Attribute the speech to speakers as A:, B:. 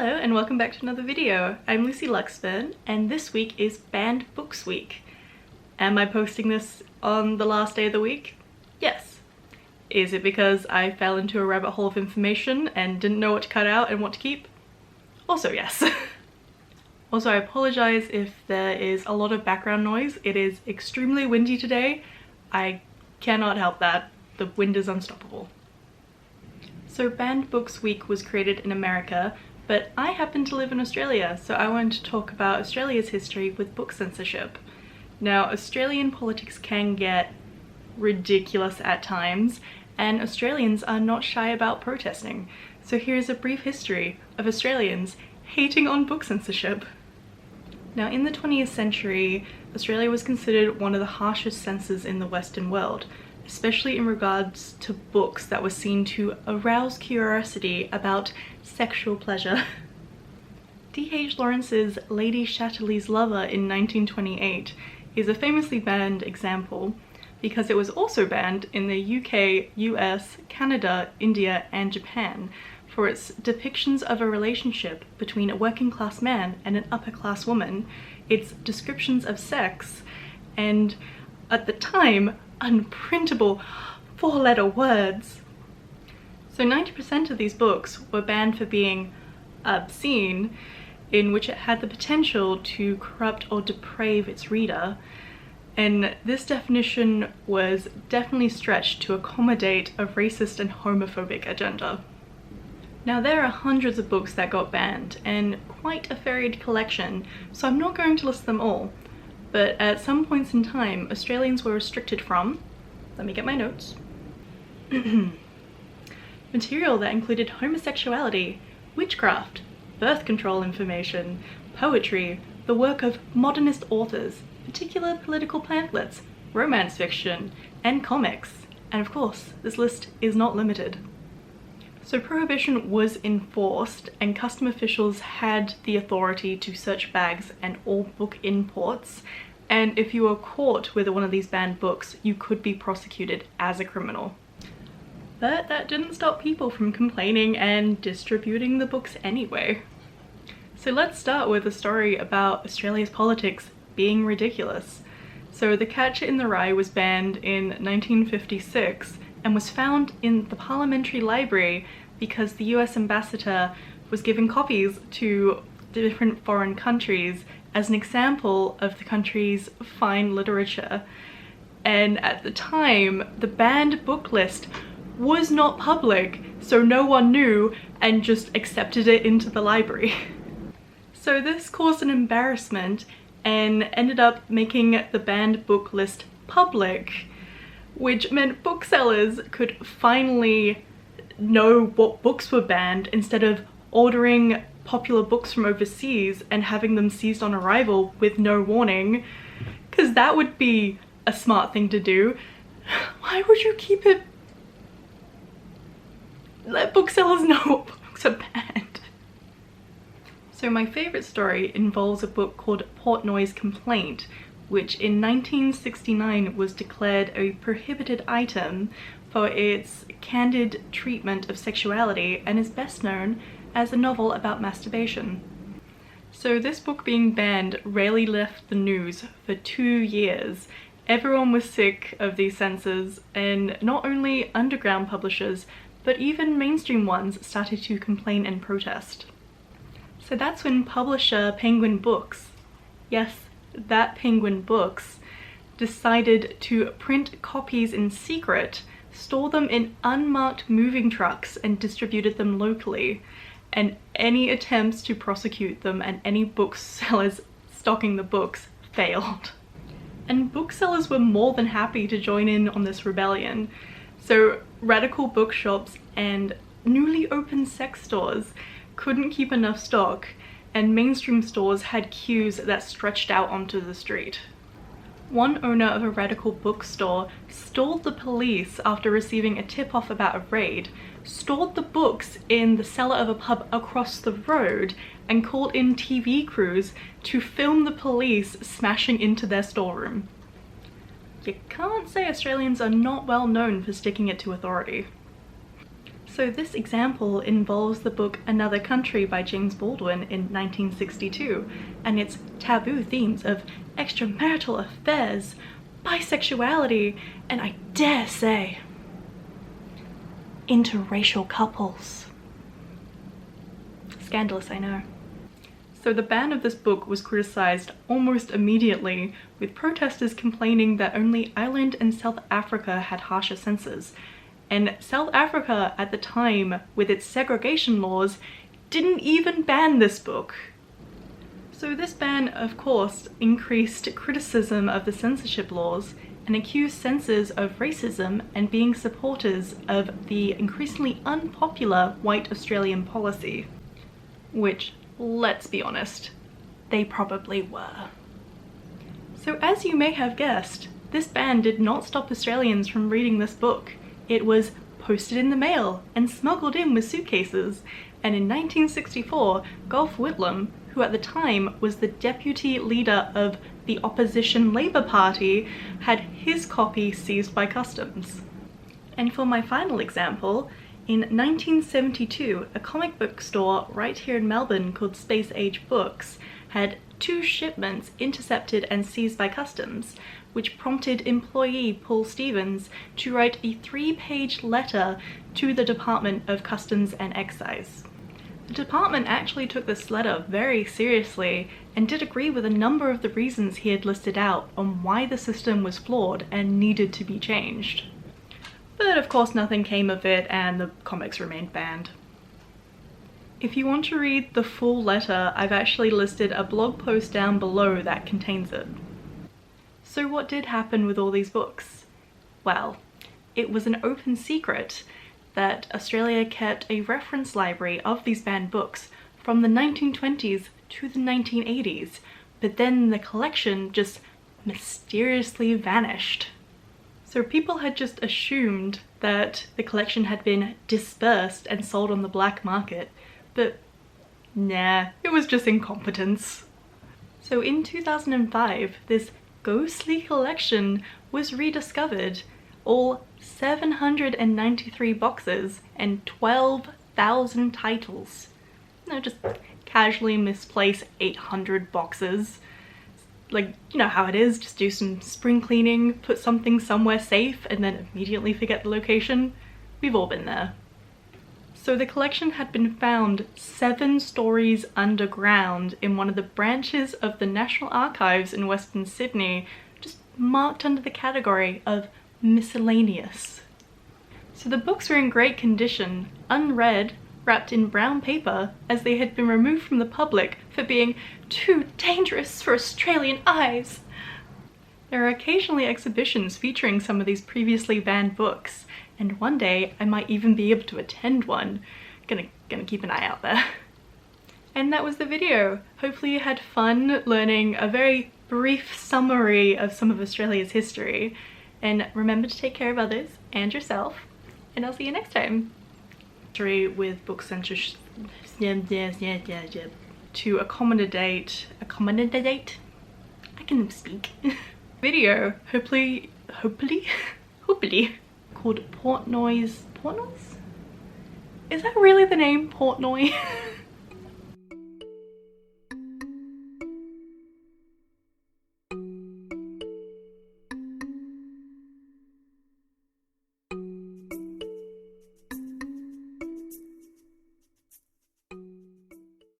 A: Hello and welcome back to another video. I'm Lucy Luxburn and this week is Banned Books Week. Am I posting this on the last day of the week? Yes. Is it because I fell into a rabbit hole of information and didn't know what to cut out and what to keep? Also yes. Also, I apologize if there is a lot of background noise. It is extremely windy today. I cannot help that. The wind is unstoppable. So Banned Books Week was created in America, but I happen to live in Australia, so I wanted to talk about Australia's history with book censorship. Now, Australian politics can get ridiculous at times, and Australians are not shy about protesting. So here's a brief history of Australians hating on book censorship. Now, in the 20th century, Australia was considered one of the harshest censors in the Western world, especially in regards to books that were seen to arouse curiosity about sexual pleasure. D.H. Lawrence's Lady Chatterley's Lover in 1928 is a famously banned example because it was also banned in the UK, US, Canada, India, and Japan for its depictions of a relationship between a working class man and an upper class woman, its descriptions of sex, and at the time, unprintable four-letter words. So 90% of these books were banned for being obscene, in which it had the potential to corrupt or deprave its reader, and this definition was definitely stretched to accommodate a racist and homophobic agenda. Now, there are hundreds of books that got banned and quite a varied collection, so I'm not going to list them all. But at some points in time, Australians were restricted from, let me get my notes, material that included homosexuality, witchcraft, birth control information, poetry, the work of modernist authors, particular political pamphlets, romance fiction, and comics. And of course, this list is not limited. So prohibition was enforced and custom officials had the authority to search bags and all book imports, and if you were caught with one of these banned books, you could be prosecuted as a criminal. But that didn't stop people from complaining and distributing the books anyway. So let's start with a story about Australia's politics being ridiculous. So The Catcher in the Rye was banned in 1956 and was found in the Parliamentary Library because the US ambassador was giving copies to different foreign countries as an example of the country's fine literature. And at the time, the banned book list was not public, so no one knew and just accepted it into the library. So this caused an embarrassment and ended up making the banned book list public, which meant booksellers could finally know what books were banned instead of ordering popular books from overseas and having them seized on arrival with no warning, because that would be a smart thing to do. Why would you keep it? Let booksellers know what books are banned. So my favorite story involves a book called Portnoy's Complaint, which in 1969 was declared a prohibited item for its candid treatment of sexuality and is best known as a novel about masturbation. So this book being banned rarely left the news for 2 years. Everyone was sick of these censors, and not only underground publishers, but even mainstream ones started to complain and protest. So that's when publisher Penguin Books, yes, that Penguin Books, decided to print copies in secret, store them in unmarked moving trucks, and distributed them locally. And any attempts to prosecute them and any booksellers stocking the books failed. And booksellers were more than happy to join in on this rebellion. So radical bookshops and newly opened sex stores couldn't keep enough stock, and mainstream stores had queues that stretched out onto the street. One owner of a radical bookstore stalled the police after receiving a tip-off about a raid, stored the books in the cellar of a pub across the road, and called in TV crews to film the police smashing into their storeroom. You can't say Australians are not well known for sticking it to authority. So this example involves the book Another Country by James Baldwin in 1962, and its taboo themes of extramarital affairs, bisexuality, and I dare say, interracial couples. Scandalous, I know. So the ban of this book was criticised almost immediately, with protesters complaining that only Ireland and South Africa had harsher censors, and South Africa at the time, with its segregation laws, didn't even ban this book. So this ban, of course, increased criticism of the censorship laws and accused censors of racism and being supporters of the increasingly unpopular white Australian policy. Which, let's be honest, they probably were. So as you may have guessed, this ban did not stop Australians from reading this book. It was posted in the mail and smuggled in with suitcases, and in 1964, Gough Whitlam, who at the time was the deputy leader of the opposition Labour Party, had his copy seized by customs. And for my final example, in 1972, a comic book store right here in Melbourne called Space Age Books had 2 shipments intercepted and seized by customs, which prompted employee Paul Stevens to write a 3-page letter to the Department of Customs and Excise. The department actually took this letter very seriously and did agree with a number of the reasons he had listed out on why the system was flawed and needed to be changed. But of course nothing came of it and the comics remained banned. If you want to read the full letter, I've actually listed a blog post down below that contains it. So what did happen with all these books? Well, it was an open secret that Australia kept a reference library of these banned books from the 1920s to the 1980s, but then the collection just mysteriously vanished. So people had just assumed that the collection had been dispersed and sold on the black market, but nah, it was just incompetence. So in 2005, this ghostly collection was rediscovered, all 793 boxes and 12,000 titles. No, just casually misplace 800 boxes. Like, you know how it is, just do some spring cleaning, put something somewhere safe, and then immediately forget the location. We've all been there. So the collection had been found 7 stories underground in one of the branches of the National Archives in Western Sydney, just marked under the category of miscellaneous. So the books were in great condition, unread, wrapped in brown paper, as they had been removed from the public for being too dangerous for Australian eyes. There are occasionally exhibitions featuring some of these previously banned books, and one day I might even be able to attend one. Gonna keep an eye out there. And that was the video. Hopefully you had fun learning a very brief summary of some of Australia's history. And remember to take care of others and yourself, and I'll see you next time. With book censorship to accommodate, I can speak. Video, hopefully, called Portnoy's, Is that really the name, Portnoy?